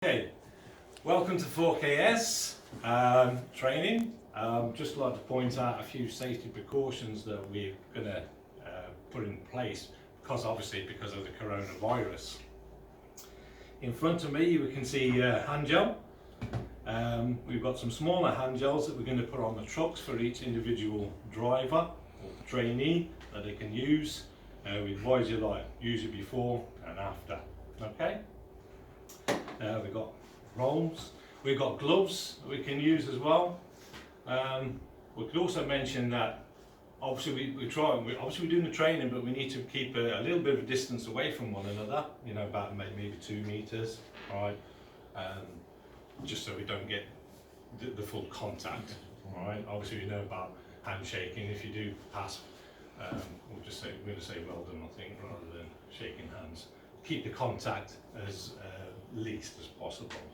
Okay, welcome to 4KS training. Just like to point out a few safety precautions that we're going to put in place because of the coronavirus. In front of me we can see hand gel. We've got some smaller hand gels that we're going to put on the trucks for each individual driver or trainee that they can use. We advise you use it before and after. Okay. We've got rolls, we've got gloves that we can use as well. We could also mention that obviously we're doing the training, but we need to keep a little bit of a distance away from one another, you know, about maybe 2 meters, right? Just so we don't get the full contact, right? Obviously we know about handshaking. If you do pass, we're going to say well done, I think, rather than shaking hands. Keep the contact as least as possible.